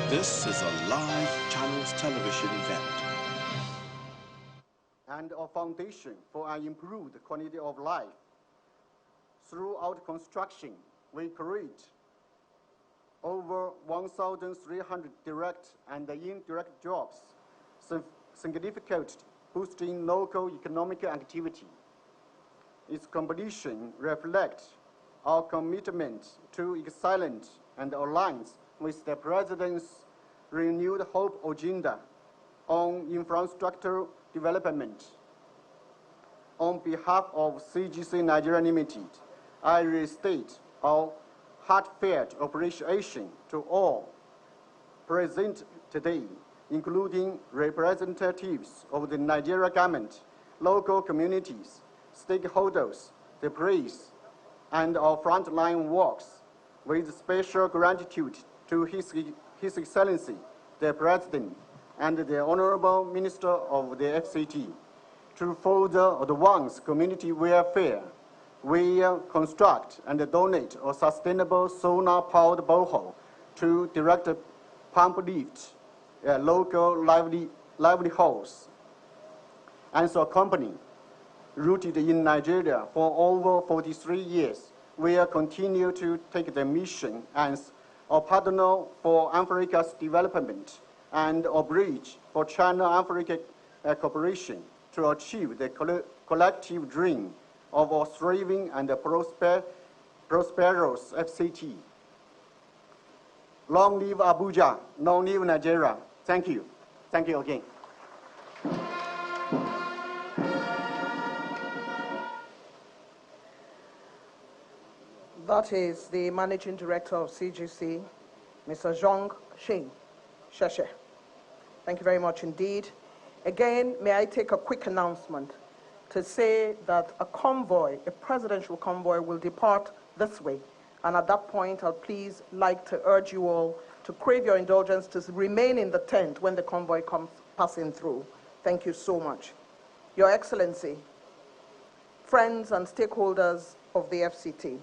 This is a live Channels television event. And a foundation for an improved quality of life. Throughout construction, we create over 1,300 direct and indirect jobs, significantly boosting local economic activity. Its completion reflects our commitment to excellence and aligns with the President's renewed hope agenda on infrastructure development. On behalf of CGC Nigeria Limited, I restate our heartfelt appreciation to all present today, including representatives of the Nigeria government, local communities, stakeholders, the press, and our frontline workers, with special gratitude to His Excellency, the President, and the Honorable Minister of the FCT. To further advance community welfare, we construct and donate a sustainable solar-powered borehole to direct pump lift local livelihoods. As a company rooted in Nigeria for over 43 years, we continue to take the mission as a partner for Africa's development and a bridge for China-Africa cooperation to achieve the collective dream of a thriving and prosperous FCT. Long live Abuja, long live Nigeria. Thank you. Thank you again. That is the Managing Director of CGC, Mr. Zhong Sheshe. Thank you very much indeed. Again, may I take a quick announcement to say that a convoy, a presidential convoy, will depart this way. And at that point, I'll please like to urge you all to crave your indulgence to remain in the tent when the convoy comes passing through. Thank you so much. Your Excellency, friends and stakeholders of the FCT,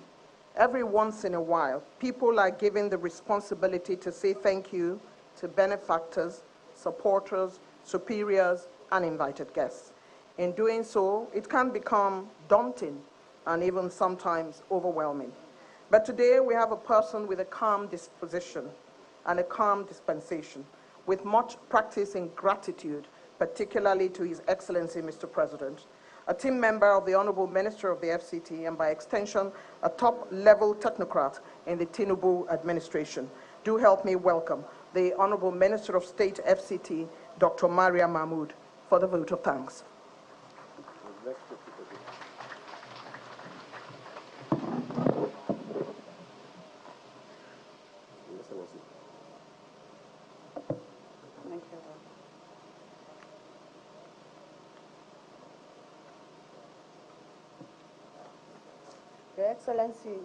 every once in a while, people are given the responsibility to say thank you to benefactors, supporters, superiors, and invited guests. In doing so, it can become daunting and even sometimes overwhelming. But today we have a person with a calm disposition and a calm dispensation, with much practice in gratitude, particularly to His Excellency, Mr. President, a team member of the Honorable Minister of the FCT, and by extension, a top-level technocrat in the Tinubu administration. Do help me welcome the Honorable Minister of State, FCT, Dr. Maria Mahmood, for the vote of thanks. Thank you. Your Excellency,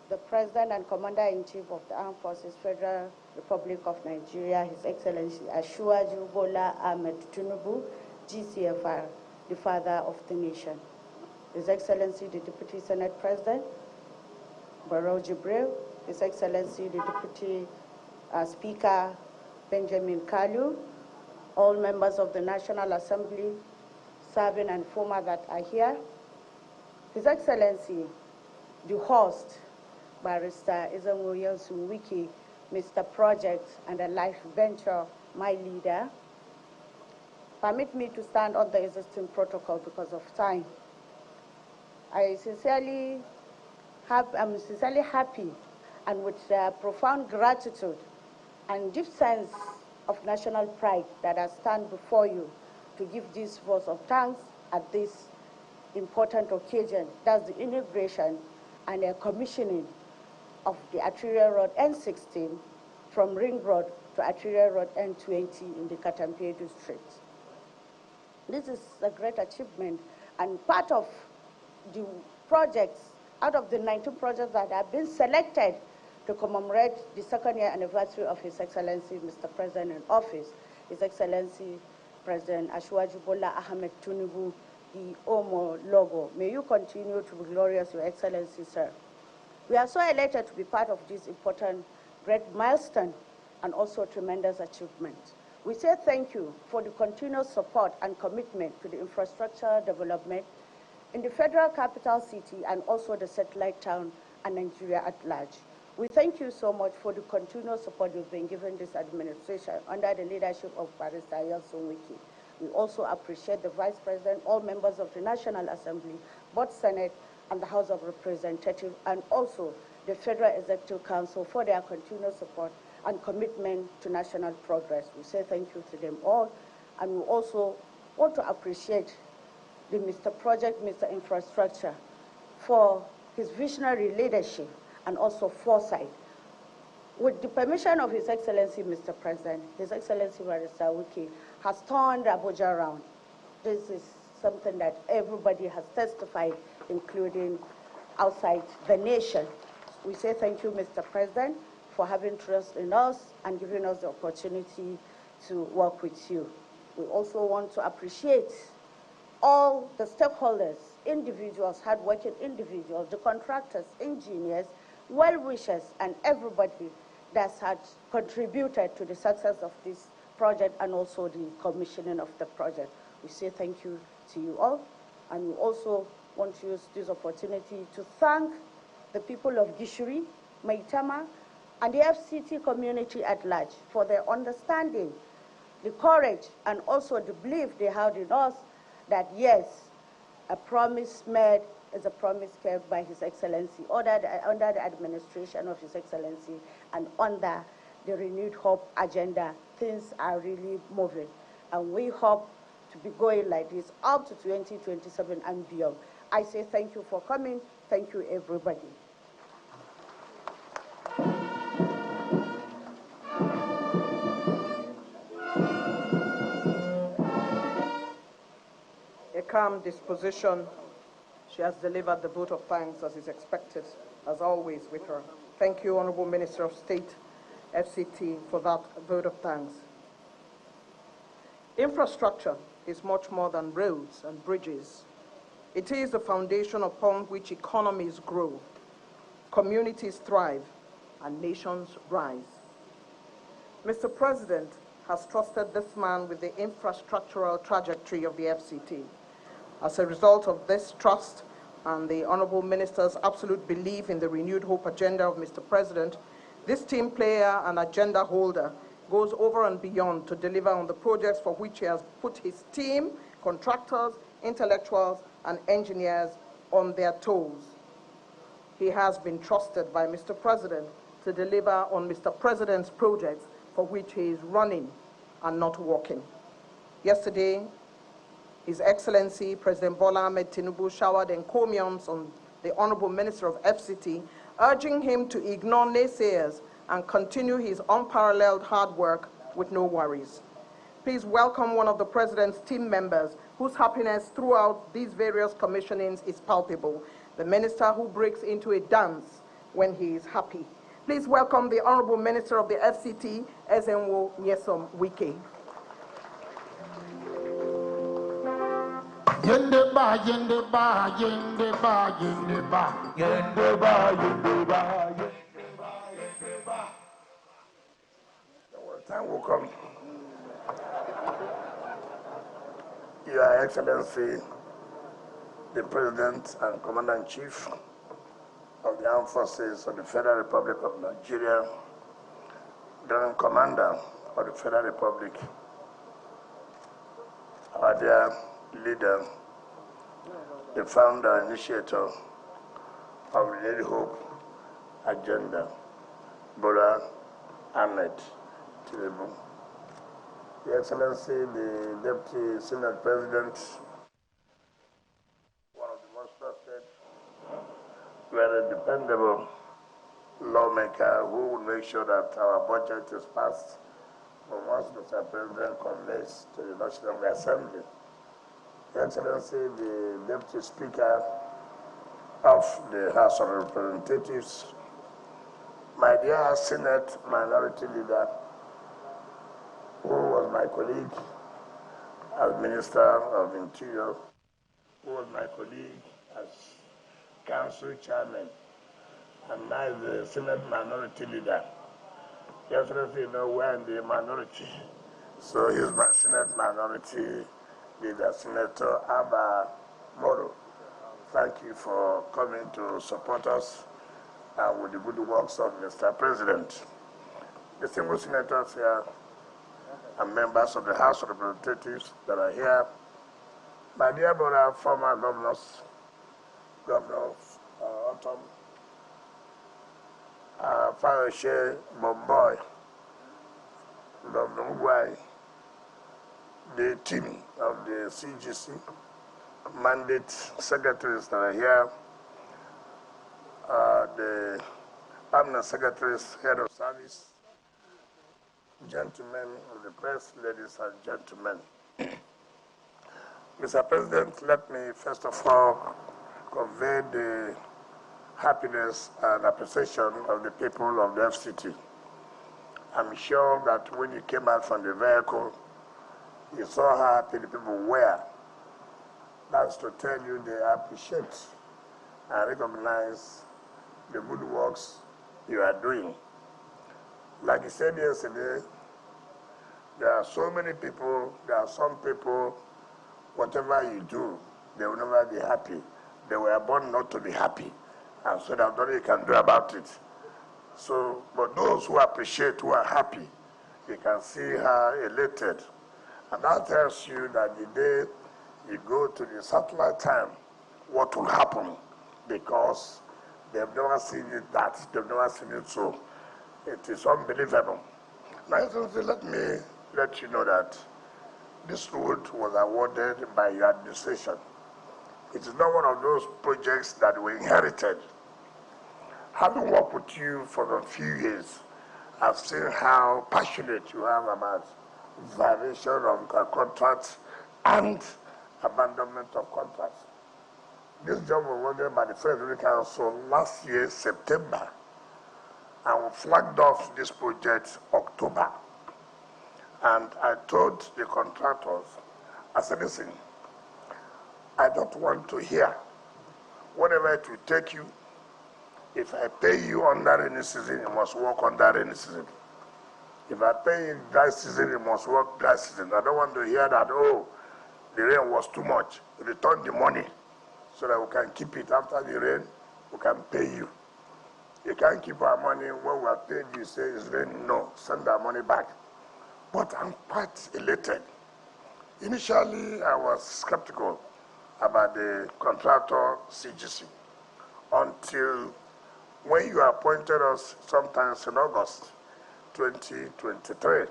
the President and Commander-in-Chief of the Armed Forces, Federal Republic of Nigeria, His Excellency Asiwaju Bola Ahmed Tinubu, GCFR, the Father of the Nation. His Excellency, the Deputy Senate President, Barrow Jibril, His Excellency, the Deputy Speaker, Benjamin Kalu, all members of the National Assembly, serving and former that are here, His Excellency, the host, Barrister Ezenwoye Wiki, Mr. Project and a Life Venture, my leader. Permit me to stand on the existing protocol because of time. I'm sincerely happy and with profound gratitude and deep sense of national pride that I stand before you to give this vote of thanks at this important occasion. That's the inauguration and commissioning of the Arterial Road N16 from Ring Road to Arterial Road N20 in the Katampe district. This is a great achievement and part of the projects, out of the 19 projects that have been selected to commemorate the second year anniversary of His Excellency, Mr. President in office, His Excellency President Asiwaju Bola Ahmed Tinubu, the OMO logo. May you continue to be glorious, Your Excellency, sir. We are so elated to be part of this important, great milestone and also tremendous achievement. We say thank you for the continuous support and commitment to the infrastructure development in the Federal Capital City and also the satellite town and Nigeria at large. We thank you so much for the continuous support you've been given this administration under the leadership of Barrister Arterial. We also appreciate the Vice President, all members of the National Assembly, both Senate and the House of Representatives, and also the Federal Executive Council for their continuous support and commitment to national progress. We say thank you to them all, and we also want to appreciate the Mr. Project, Mr. Infrastructure for his visionary leadership and also foresight. With the permission of His Excellency, Mr. President, His Excellency Barrister Wike has turned Abuja around. This is something that everybody has testified, including outside the nation. We say thank you, Mr. President, for having trust in us and giving us the opportunity to work with you. We also want to appreciate all the stakeholders, individuals, hardworking individuals, the contractors, engineers, well-wishers, and everybody that has contributed to the success of this project and also the commissioning of the project. We say thank you to you all, and we also want to use this opportunity to thank the people of Gishiri, Maitama, and the FCT community at large for their understanding, the courage, and also the belief they have in us that yes, a promise made is a promise kept by His Excellency, under the administration of His Excellency, and under the renewed hope agenda. Things are really moving, and we hope to be going like this up to 2027 and beyond. I say thank you for coming. Thank you, everybody. A calm disposition. She has delivered the vote of thanks as is expected, as always with her. Thank you, Honorable Minister of State, FCT, for that vote of thanks. Infrastructure is much more than roads and bridges. It is the foundation upon which economies grow, communities thrive, and nations rise. Mr. President has trusted this man with the infrastructural trajectory of the FCT. As a result of this trust and the Honorable Minister's absolute belief in the renewed hope agenda of Mr. President, this team player and agenda holder goes over and beyond to deliver on the projects for which he has put his team, contractors, intellectuals, and engineers on their toes. He has been trusted by Mr. President to deliver on Mr. President's projects for which he is running and not walking. Yesterday, His Excellency President Bola Ahmed Tinubu showered encomiums on the Honorable Minister of FCT, urging him to ignore naysayers and continue his unparalleled hard work with no worries. Please welcome one of the President's team members whose happiness throughout these various commissionings is palpable, the Minister who breaks into a dance when he is happy. Please welcome the Honorable Minister of the FCT, Ezenwo Nyesom Wike. Yende ba, yende ba, yende ba, yende ba, yende ba, yende ba, yende ba, yende ba. Time will come. Your Excellency, the President and Commander-in-Chief of the Armed Forces of the Federal Republic of Nigeria, General Commander of the Federal Republic, our dear leader, the founder and initiator of the Renewed Hope agenda, Bola Ahmed Tinubu, Your Excellency, the Deputy Senate President, one of the most trusted, very dependable lawmaker who will make sure that our budget is passed once Mr. President conveys to the National Assembly. Your Excellency, the Deputy Speaker of the House of Representatives, my dear Senate Minority Leader, who was my colleague as Minister of Interior, who was my colleague as Council Chairman, and now the Senate Minority Leader, Excellency, you know, we're in the minority. So he's my Senate minority leader, Senator Abba Moro. Thank you for coming to support us with the good works of Mr. President. Distinguished senators here and members of the House of Representatives that are here, my dear brother, former governors, Governor Autumn, Fayoshe Bomboy, Governor Uguay, the team of the CGC, mandate secretaries that are here, the permanent secretaries, head of service, gentlemen of the press, ladies and gentlemen. Mr. President, let me first of all convey the happiness and appreciation of the people of the FCT. I'm sure that when you came out from the vehicle, you saw how happy the people were. That's to tell you they appreciate and recognize the good works you are doing. Like you said yesterday, there are so many people, there are some people, whatever you do, they will never be happy. They were born not to be happy, and so there's nothing you can do about it. So, but those who appreciate, who are happy, you can see how elated. And that tells you that the day you go to the satellite time, what will happen, because they've never seen it that, they've never seen it so. It is unbelievable. Now, let me let you know that this road was awarded by your administration. It is not one of those projects that we inherited. Having worked with you for a few years, I've seen how passionate you are about violation of contracts and abandonment of contracts. This job was awarded by the Federal Council last year, September, and we flagged off this project October. And I told the contractors, I said, listen, I don't want to hear whatever it will take you. If I pay you under rainy season, you must work under rainy season. If I pay you dry season, you must work dry season. I don't want to hear that, oh, the rain was too much. Return the money so that we can keep it after the rain, we can pay you. You can't keep our money when we are paid, you say it's raining. No, send our money back. But I'm quite elated. Initially, I was skeptical about the contractor CGC until when you appointed us sometimes in August 2023.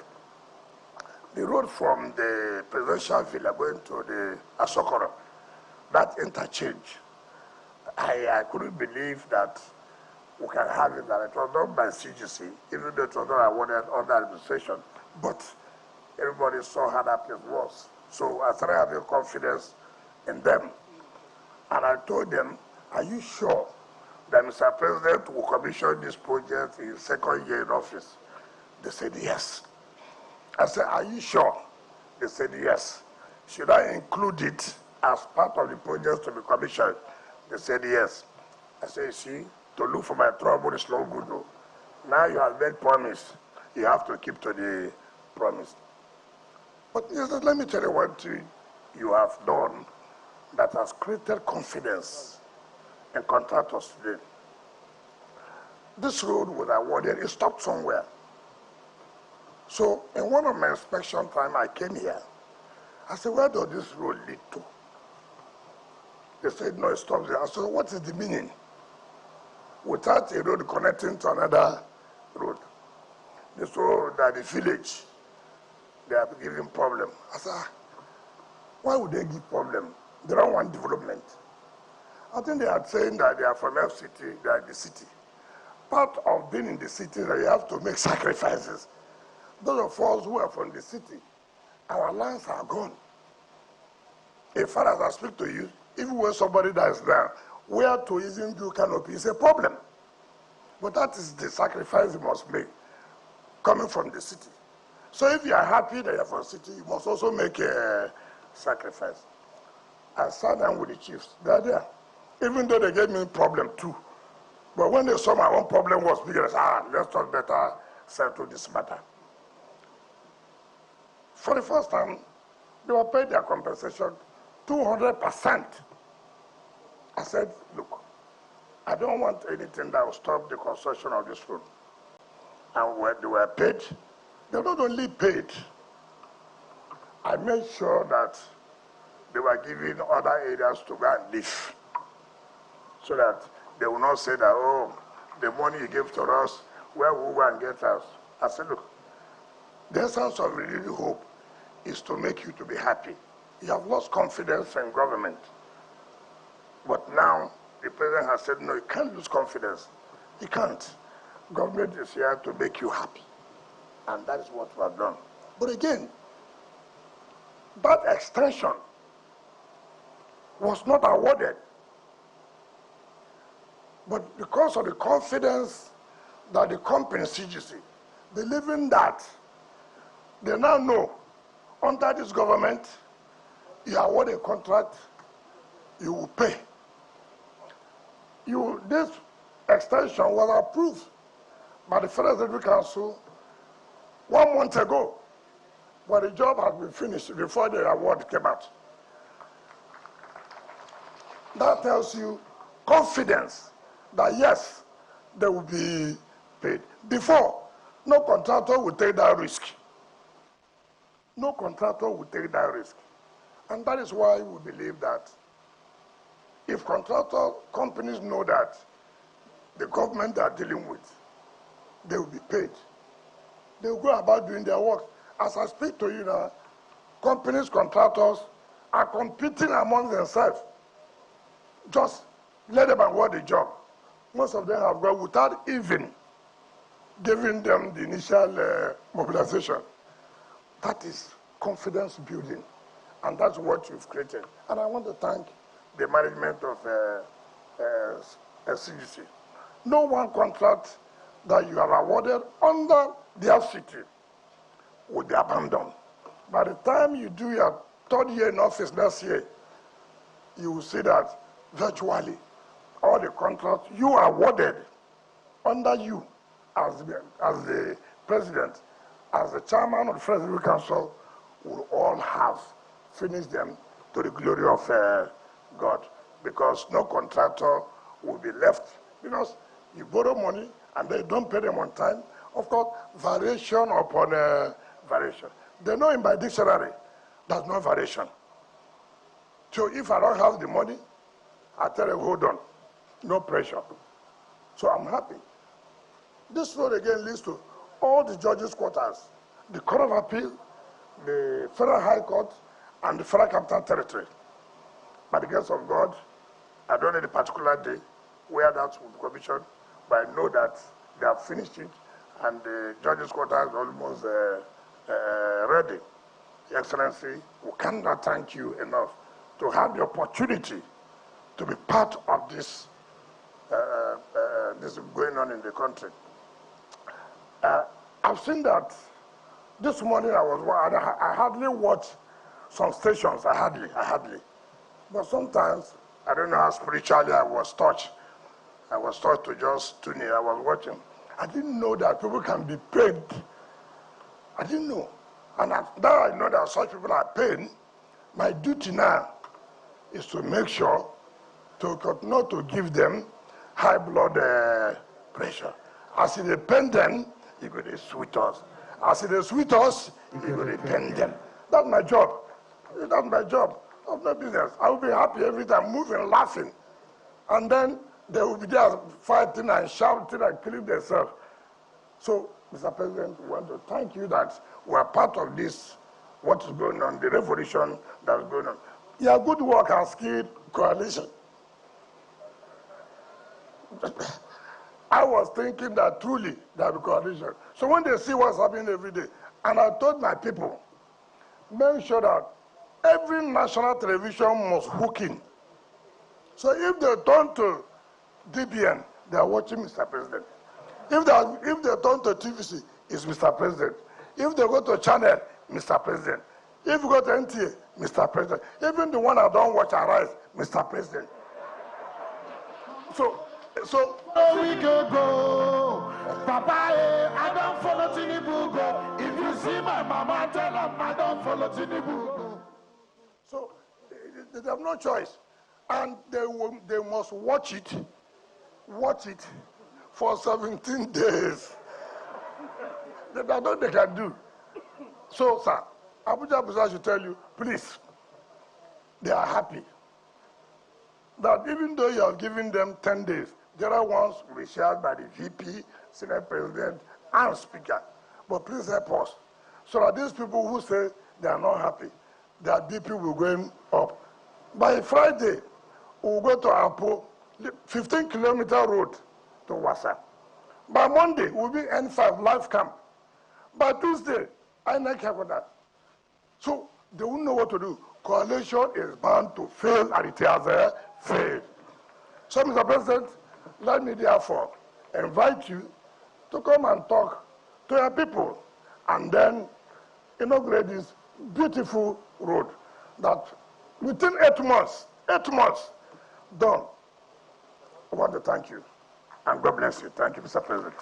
The road from the presidential villa going to the Asokoro, that interchange, I couldn't believe that we can have it, that it was done by CGC, even though it was not awarded under administration. But everybody saw how that place was. So I started having confidence in them. And I told them, are you sure that Mr. President will commission this project in his second year in office? They said yes. I said, are you sure? They said yes. Should I include it as part of the project to be commissioned? They said yes. I said, you see, to look for my trouble is no good. No. Now you have made promise. You have to keep to the promise. But let me tell you what you have done that has created confidence in contractors today. This road was awarded, it stopped somewhere. So in one of my inspection time, I came here. I said, where does this road lead to? They said, no, it stops there. I said, what is the meaning? Without a road connecting to another road. They saw that the village, they are giving problem. I said, why would they give problem? They don't want development. I think they are saying that they are from FCT, they are in the city. Part of being in the city is that you have to make sacrifices. Those of us who are from the city, our lands are gone. As far as I speak to you, even when somebody dies there, where to even do canopy is a problem. But that is the sacrifice you must make, coming from the city. So if you are happy that you are from the city, you must also make a sacrifice. I sat down with the chiefs. They are there. Even though they gave me a problem too. But when they saw my own problem was bigger, they said, let's talk better settle this matter. For the first time, they were paid their compensation 200%. I said, look, I don't want anything that will stop the construction of this road. And when they were paid, they were not only paid, I made sure that they were given other areas to go and live, so that they will not say that, oh, the money you gave to us, where will we go and get us? I said, look, the essence of renewed hope is to make you to be happy. You have lost confidence in government. But now, the president has said, no, you can't lose confidence. You can't. Government is here to make you happy. And that is what we have done. But again, that extension was not awarded. But because of the confidence that the company CGC, believing that they now know under this government, you award a contract, you will pay. This extension was approved by the Federal Executive Council 1 month ago, but the job has been finished before the award came out. That tells you confidence that yes, they will be paid. Before, no contractor would take that risk. No contractor would take that risk. And that is why we believe that if contractor companies know that the government they are dealing with, they will be paid. They will go about doing their work. As I speak to you now, companies, contractors are competing among themselves. Just let them award the job. Most of them have gone without even giving them the initial mobilization. That is confidence building, and that's what you've created. And I want to thank the management of CGC. No one contract that you have awarded under the FCT will be abandoned. By the time you do your 3rd year in office next year, you will see that virtually all the contracts you awarded under you as the president, as the chairman of the Federal Executive Council, will all have finished them to the glory of God, because no contractor will be left, because you borrow money and they don't pay them on time. Of course, variation upon variation. They know in my dictionary, there's no variation. So if I don't have the money, I tell them, hold on, no pressure. So I'm happy. This road again leads to all the judges' quarters, the Court of Appeal, the Federal High Court, and the Federal Capital Territory. By the grace of God, I don't know the particular day where that will be commissioned, but I know that they have finished it, and the judges' quarters are almost ready. Your Excellency, we cannot thank you enough to have the opportunity to be part of this this going on in the country. I've seen that this morning I hardly watch some stations, I hardly. But sometimes, I don't know how spiritually I was touched. I was taught to just tune in, I was watching. I didn't know that people can be paid. I didn't know. And now I know that such people are paid. My duty now is to make sure not to give them high blood pressure. As they pain them, you go to sweet us. As they sweet us, you go to pain them. That's my job. That's my job. Of no business. I will be happy every time, moving, laughing. And then they will be there fighting and shouting and killing themselves. So, Mr. President, we want to thank you that we are part of this, what is going on, the revolution that's going on. Your good work has killed coalition. I was thinking that truly there will be coalition. So when they see what's happening every day, and I told my people, make sure that every national television must hook in. So if they turn to DBN, they are watching Mr. President. If they turn to TVC, it's Mr. President. If they go to channel, Mr. President. If you go to NTA, Mr. President. Even the one that don't watch Arise, Mr. President. So we can go Papa, I don't follow Tinubu go. If you see my mama, tell them I don't follow Tinubu go. So they have no choice. And they must watch it for 17 days. That's all they can do. So, sir, Abuja Busa should tell you, please, they are happy that even though you have given them 10 days, there are ones will be shared by the VP, Senate President, and Speaker. But please help us so that these people who say they are not happy, their BP will go up. By Friday, we'll go to Apo, 15-kilometer road to Wasa. By Monday, we'll be N5 live camp. By Tuesday, I not care for that. So they won't know what to do. Coalition is bound to fail and it has failed. So, Mr. President, let me therefore invite you to come and talk to your people and then inaugurate this beautiful road that within 8 months, done. I want to thank you and God bless you. Thank you, Mr. President.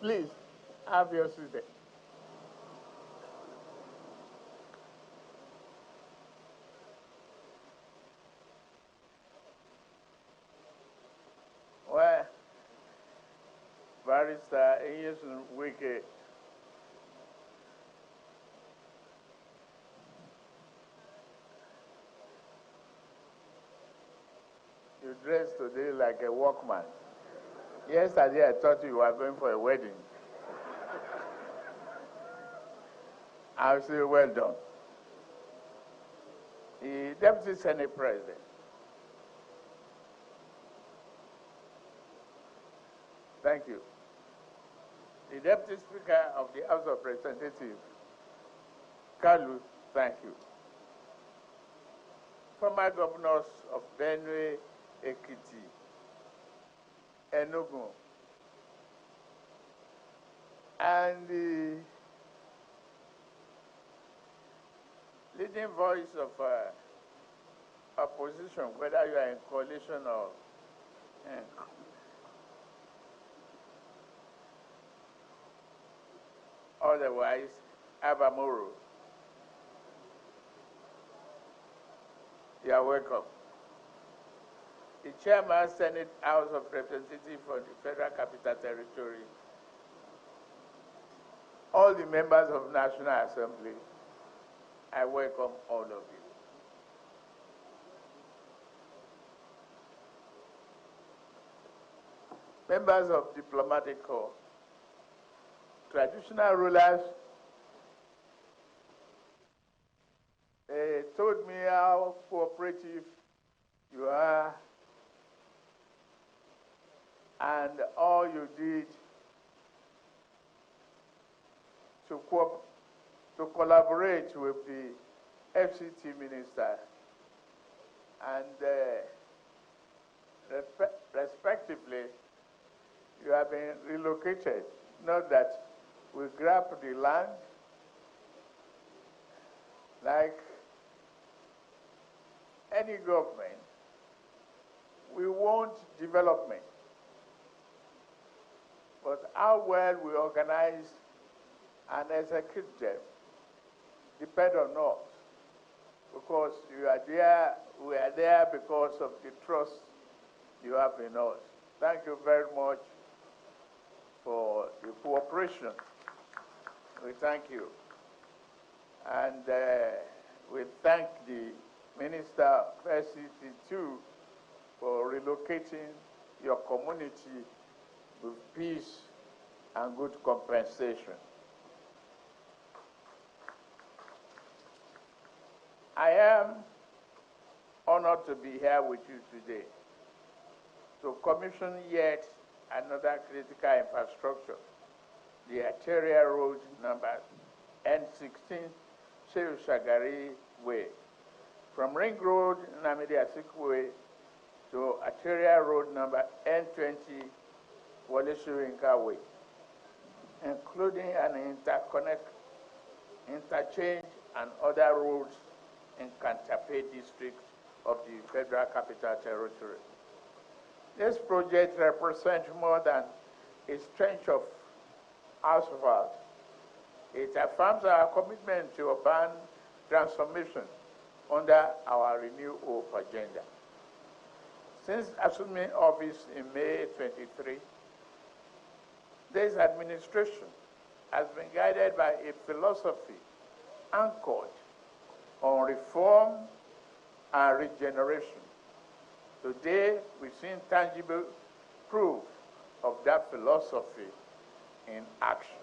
Please, have your seat. Well, Barrister Iyesun Wike, you dressed today like a workman. Yesterday, I thought you were going for a wedding. I'll say, well done. The Deputy Senate President. Thank you. The Deputy Speaker of the House of Representatives, Kalu, thank you. Former governors of Benue, Ekiti, Enugu, and the leading voice of opposition, whether you are in coalition or otherwise, Abamoro, you are welcome. The Chairman, Senate House of Representatives for the Federal Capital Territory, all the members of National Assembly, I welcome all of you. Members of Diplomatic Corps, traditional rulers, they told me how cooperative you are and all you did to collaborate with the FCT minister and respectively, you have been relocated. Not that we grab the land like any government. We want development. But how well we organize and execute them depend on us. Because you are there, we are there because of the trust you have in us. Thank you very much for the cooperation. We thank you. And we thank the Minister of FCT too for relocating your community with peace and good compensation. I am honored to be here with you today to commission yet another critical infrastructure, the Arterial Road number N16 Shehu Shagari Way, from Ring Road, Namidi Azikiwe, to Arterial Road number N20 Wole Soyinka Way, including an interchange and other roads in Katampe district of the Federal Capital Territory. This project represents more than a stretch of asphalt. It affirms our commitment to urban transformation under our Renew Hope agenda. Since assuming office in May 23, this administration has been guided by a philosophy anchored on reform and regeneration. Today, we've seen tangible proof of that philosophy in action.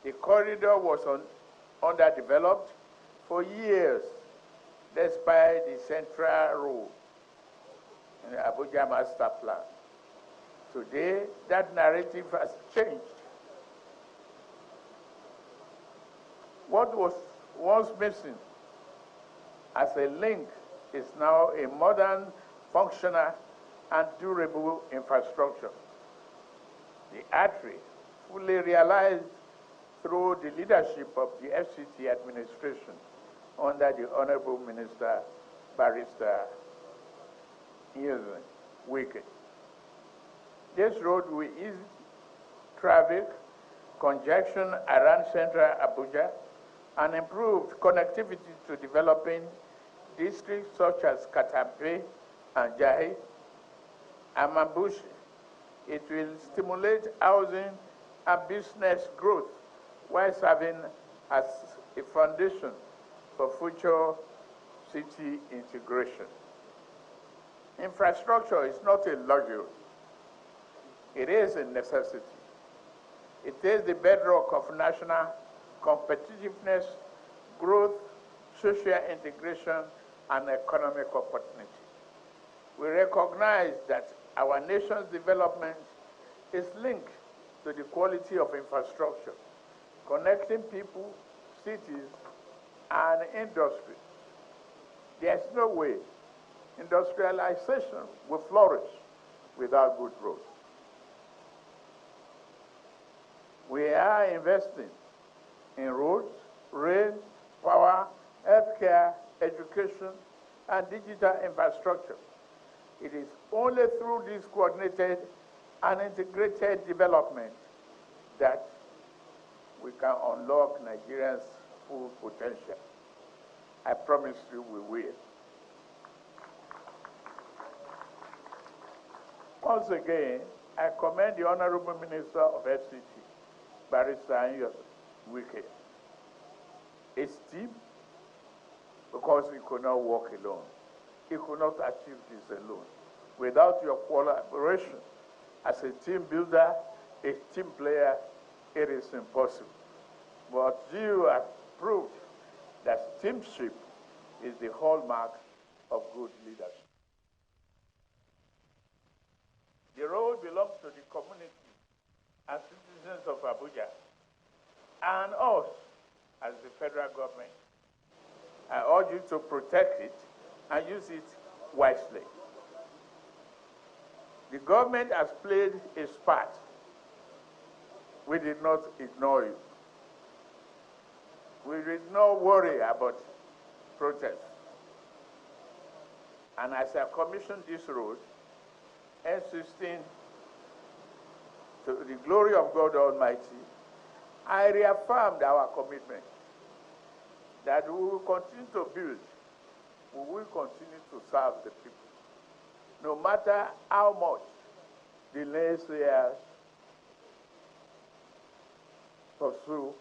The corridor was underdeveloped for years, despite the central role in the Abuja Master Plan. Today, that narrative has changed. What was once missing as a link is now a modern, functional, and durable infrastructure. The artery, fully realized through the leadership of the FCT administration under the Honorable Minister, Barrister Wike. This road will ease traffic, congestion around central Abuja, and improve connectivity to developing districts such as Katampe and Jahi and Mambushi. It will stimulate housing and business growth while serving as a foundation for future city integration. Infrastructure is not a luxury. It is a necessity. It is the bedrock of national competitiveness, growth, social integration, and economic opportunity. We recognize that our nation's development is linked to the quality of infrastructure, connecting people, cities, and industry. There's no way industrialization will flourish without good roads. We are investing in roads, rail, power, healthcare, education, and digital infrastructure. It is only through this coordinated and integrated development that we can unlock Nigeria's full potential. I promise you we will. Once again, I commend the Honorable Minister of FCT, Barrister Wike, his team, because he could not walk alone. He could not achieve this alone. Without your collaboration as a team builder, a team player, it is impossible. But you have proved that teamship is the hallmark of good leadership. The road belongs to the community and citizens of Abuja and us as the federal government. I urge you to protect it and use it wisely. The government has played its part. We did not ignore you. We did not worry about protests. And as I commissioned this road, N16, to the glory of God Almighty, I reaffirmed our commitment that we will continue to build, we will continue to serve the people, no matter how much the naysayers pursue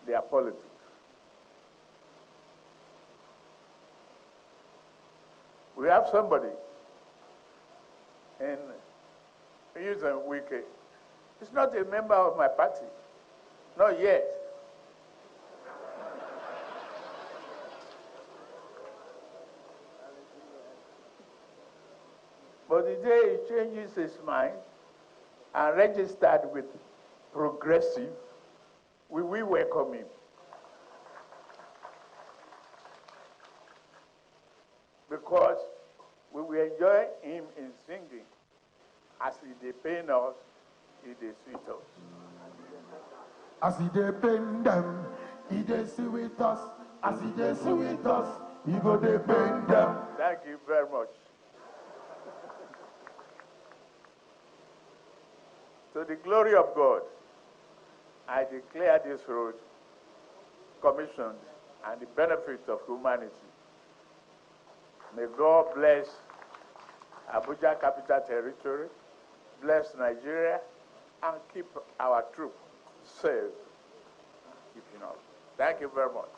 their politics. We have somebody in Wike. He's not a member of my party, not yet. But the day he changes his mind and registered with Progressive, we welcome him. Because we will enjoy him in singing. As he dey pain us, he dey sweet us. As he dey pain them, he dey sweet us. As he dey sweet us, he go dey pain them. Thank you very much. To the glory of God, I declare this road commissioned and the benefit of humanity. May God bless Abuja Capital Territory, bless Nigeria, and keep our troops safe. Keeping up. Thank you very much.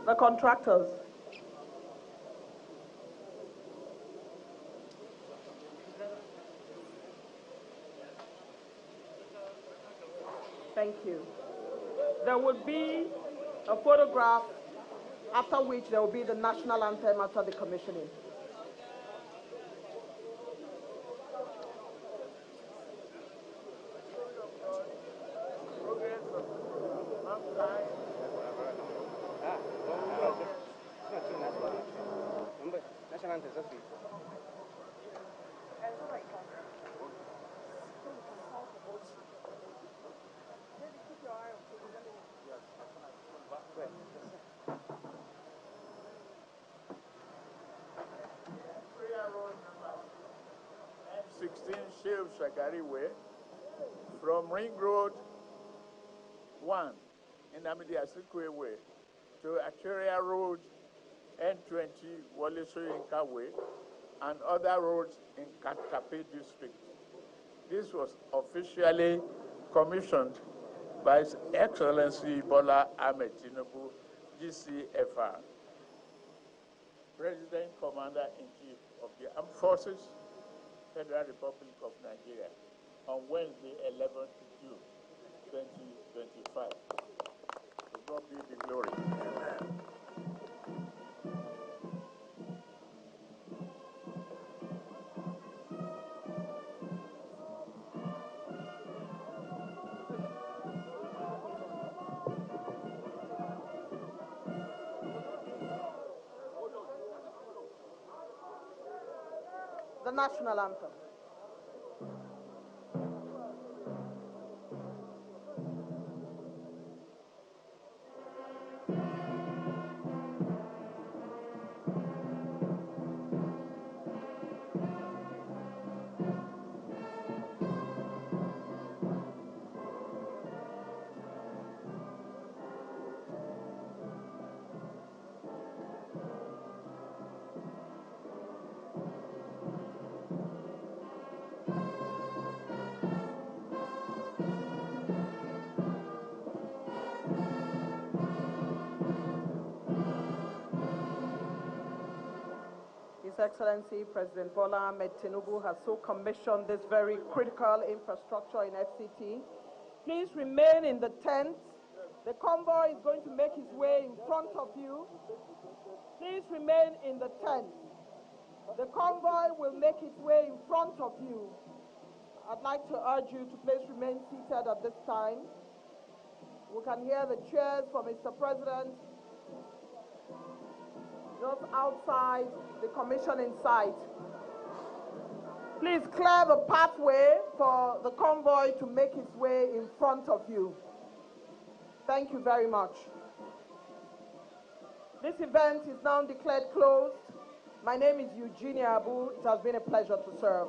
The contractors. Thank you. There would be a photograph, after which there will be the national anthem after the commissioning. Sheikh Shagari Way, from Ring Road 1 in Amidi Asikwe Way to Arterial Road N20 Wole Soyinka Way and other roads in Katampe district. This was officially commissioned by His Excellency Bola Ahmed Tinubu, GCFR, President Commander-in-Chief of the Armed Forces, Federal Republic of Nigeria, on Wednesday, 11th June, 2025. To God be the glory. Amen. The national anthem. His Excellency President Bola Ahmed Tinubu has so commissioned this very critical infrastructure in FCT. Please remain in the tent. The convoy is going to make his way in front of you. Please remain in the tent. The convoy will make its way in front of you. I'd like to urge you to please remain seated at this time. We can hear the cheers for Mr. President just outside the commissioning site. Please clear the pathway for the convoy to make its way in front of you. Thank you very much. This event is now declared closed. My name is Eugenia Abu. It has been a pleasure to serve.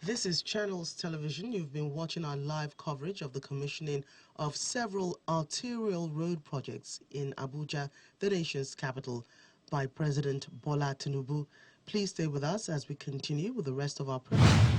This is Channels Television. You've been watching our live coverage of the commissioning of several arterial road projects in Abuja, the nation's capital, by President Bola Tinubu. Please stay with us as we continue with the rest of our program.